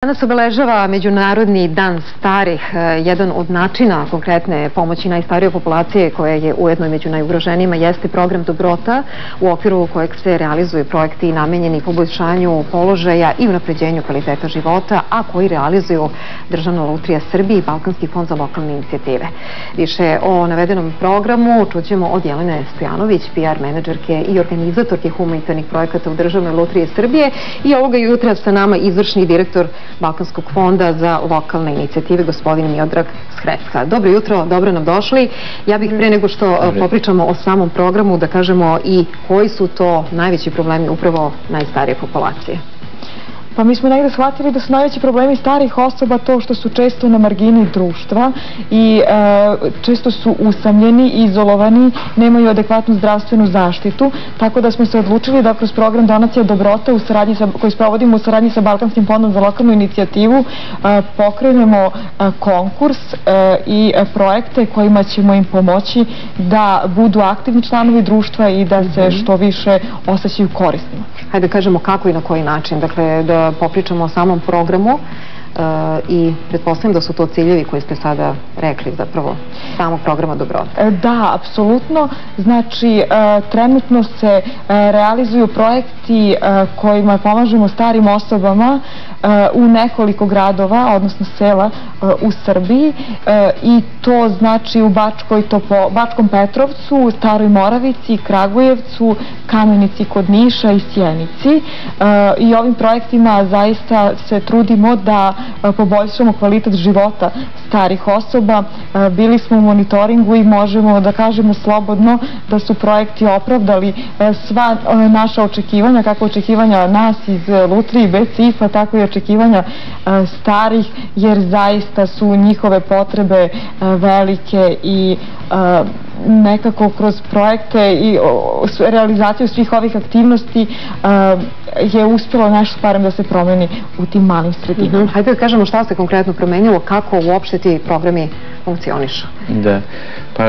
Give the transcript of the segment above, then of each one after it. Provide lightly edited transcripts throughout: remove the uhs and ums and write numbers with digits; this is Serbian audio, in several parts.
Danas obeležava Međunarodni dan starih. Jedan od načina konkretne pomoći najstarijoj populacije, koja je ujedno i među najugroženijima, jeste program Dobrota, u okviru kojeg se realizuju projekti namenjeni poboljšanju položaja i unapređenju kvaliteta života, a koji realizuju Državna lutrija Srbije i Balkanski fond za lokalne inicijative. Više o navedenom programu čućemo od Jelene Stojanović, PR menadžerke i organizatorke humanitarnih projekata u Državnoj lutriji Srbije, i ovoga jutra sa nama izvršni direktor Balkanskog fonda za lokalne inicijative, gospodin Miodrag Skrecka. Dobro jutro, dobro nam došli. Ja bih pre nego što popričamo o samom programu da kažemo i koji su to najveći problemi upravo najstarije populacije. Pa mi smo negde shvatili da su najveći problemi starih osoba to što su često na margini društva i često su usamljeni, izolovani, nemaju adekvatnu zdravstvenu zaštitu, tako da smo se odlučili da kroz program Donacija Dobrota koji sprovodimo u saradnji sa Balkanskim fondom za lokalnu inicijativu pokrenemo konkurs i projekte kojima ćemo im pomoći da budu aktivni članovi društva i da se što više osjećaju korisnima. Hajde da kažemo kako i na koji način, dakle da popričamo o samom programu i pretpostavljam da su to ciljevi koji ste sada rekli zapravo samog programa Dobrota. Da, apsolutno. Znači, trenutno se realizuju projekti kojima pomažemo starim osobama u nekoliko gradova, odnosno sela u Srbiji, i to znači u Bačkom Petrovcu, Staroj Moravici, Kragujevcu, Kamenici kod Niša i Sjenici. I ovim projektima zaista se trudimo da poboljšamo kvalitet života starih osoba. Bili smo u monitoringu i možemo da kažemo slobodno da su projekti opravdali sva naša očekivanja, kako očekivanja nas iz Lutrije i BCIF-a, tako i očekivanja starih, jer zaista su njihove potrebe velike i nekako kroz projekte i realizaciju svih ovih aktivnosti je uspjelo nešto barem da se promeni u tim malim sredinama. Hajde da kažemo šta se konkretno promenilo, kako uopšte ti programi funkcionišu. Da, pa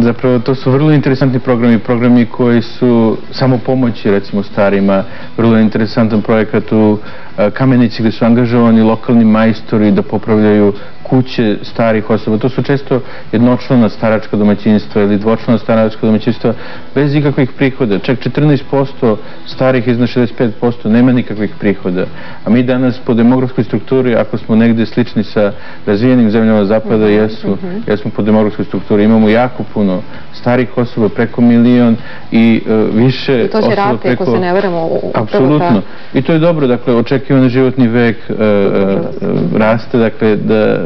zapravo to su vrlo interesantni programi koji su samo pomoći recimo starima. Vrlo interesantan projekat u Kamenici gdje su angažovani lokalni majstori da popravljaju kuće starih osoba. To su često jednočlana staračka domaćinstva ili dvočlana staračka domaćinstva bez ikakvih prihoda. Čak 14% starih iznad 65% nema nikakvih prihoda. A mi danas po demografskoj strukturi, ako smo negdje slični sa razvijenim zemljama zapada, jesmo po demografskoj strukturi. Imamo jako puno starih osoba, preko 1 milion i više osoba preko... I to će rasti, ako se ne veramo. Apsolutno. I to je dobro, dakle, očekivani životni vek raste, dakle, da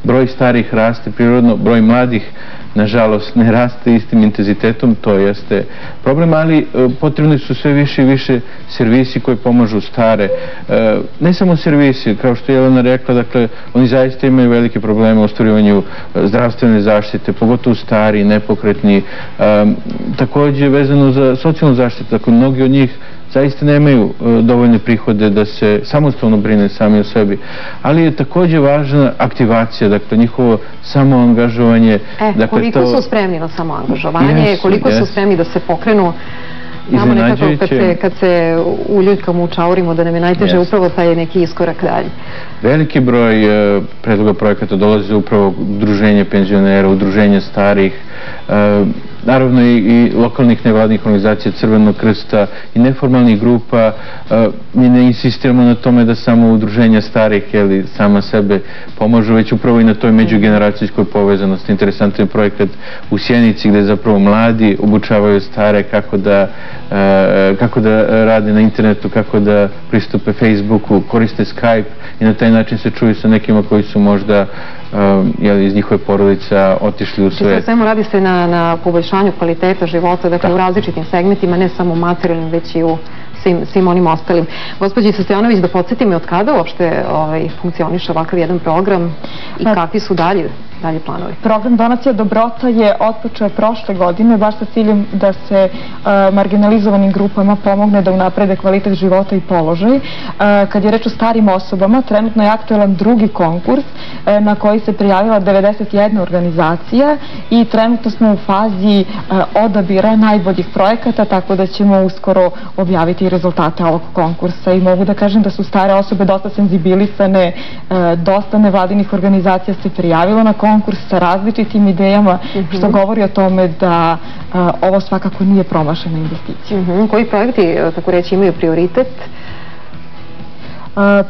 broj starih raste prirodno, broj mladih nažalost ne raste istim intenzitetom, to jeste problem, ali potrebni su sve više i više servisi koji pomažu stare. Ne samo servisi, kao što je Jelena rekla, dakle, oni zaista imaju velike probleme u ostvarivanju zdravstvene zaštite, pogotovo stari, nepokretni. Također vezano za socijalnu zaštitu, dakle, mnogi od njih zaista nemaju dovoljne prihode da se samostalno brine sami o sebi. Ali je također važna aktivacija, dakle, njihovo samoangažovanje. Koliko su spremni na samoangažovanje, koliko su spremni da se pokrenu? Znamo nekako kad se uljuljkamo, učaurimo, da nam je najteže upravo taj neki iskorak dalje. Veliki broj predloga projekata dolazi upravo udruženja penzionera, udruženja starih, naravno i lokalnih nevladnih organizacija, Crvenog krsta i neformalnih grupa. Mi ne insistiramo na tome da samo udruženja starih ili sama sebe pomažu, već upravo i na toj međugeneracijskoj povezanosti. Interesantan je projekat u Sjenici gdje zapravo mladi obučavaju stare kako da rade na internetu, kako da pristupe Facebooku, koriste Skype i na taj način se čuju sa nekima koji su možda iz njihove porodica otišli u svet. Svemu radi se na poboljšanju kvaliteta života, dakle u različitim segmentima, ne samo materijalnim, već i u svim onim ostalim. Gospođi Stojanović, da podsjetim i od kada uopšte funkcioniše ovakav jedan program i kakvi su dalje dalje planovi? Program Donacija dobrota je otpočeo prošle godine baš sa ciljem da se marginalizovanim grupama pomogne da unaprede kvalitet života i položaj. Kad je reč o starim osobama, trenutno je aktuelan drugi konkurs na koji se prijavila 91 organizacija i trenutno smo u fazi odabira najboljih projekata, tako da ćemo uskoro objaviti rezultate ovog konkursa i mogu da kažem da su stare osobe dosta senzibilisane, dosta nevladinih organizacija se prijavilo na konkurs sa različitim idejama, što govori o tome da ovo svakako nije promašena investicija. Koji projekti, tako reći, imaju prioritet?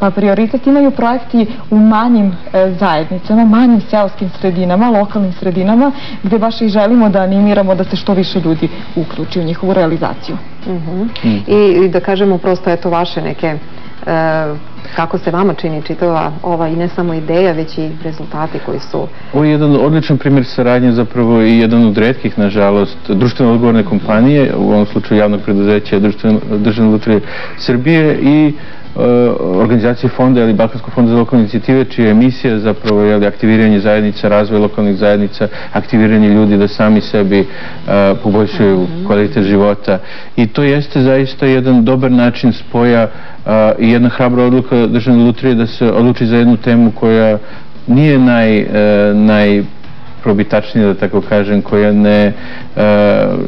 Pa prioritet imaju projekti u manjim zajednicama, manjim seoskim sredinama, lokalnim sredinama, gde baš i želimo da animiramo da se što više ljudi uključi u njihovu realizaciju. I da kažemo prosto, eto, vaše neke, kako se vama čini čitava ova i ne samo ideja, već i rezultati koji su... Ovo je jedan odličan primjer saradnje, zapravo i jedan od retkih, nažalost, društveno odgovorne kompanije, u ovom slučaju javnog preduzeća Državne lutrije Srbije i organizacije fonda ili Balkanskog fonda za lokalne inicijative, čija je misija zapravo aktiviranje zajednica, razvoj lokalnih zajednica, aktiviranje ljudi da sami sebi poboljšaju kvalitet života. I to jeste zaista jedan dobar način spoja i jedna hrabra odluka Državne lutrije da se odluči za jednu temu koja nije najprobitačnija, da tako kažem, koja ne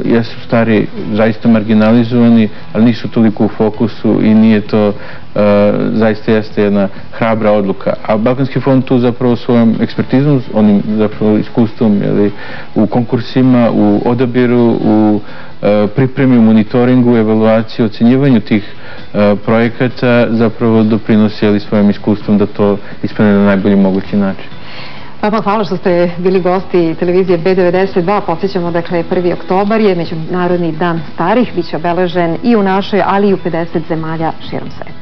jesu stari zaista marginalizovani, ali nisu toliko u fokusu i nije to zaista jeste jedna hrabra odluka. A Balkanski fond tu zapravo svojom ekspertizom, onim zapravo iskustvom u konkursima, u odabiru, u pripremi, u monitoringu, evaluaciji, ocenjivanju tih projekata zapravo doprinosi svojim iskustvom da to ispane na najbolji mogući način. Hvala što ste bili gosti televizije B92. Podsjećamo, dakle, 1. oktobar je Međunarodni dan starih, biće obeležen i u našoj, ali i u 50 zemalja širom sveta.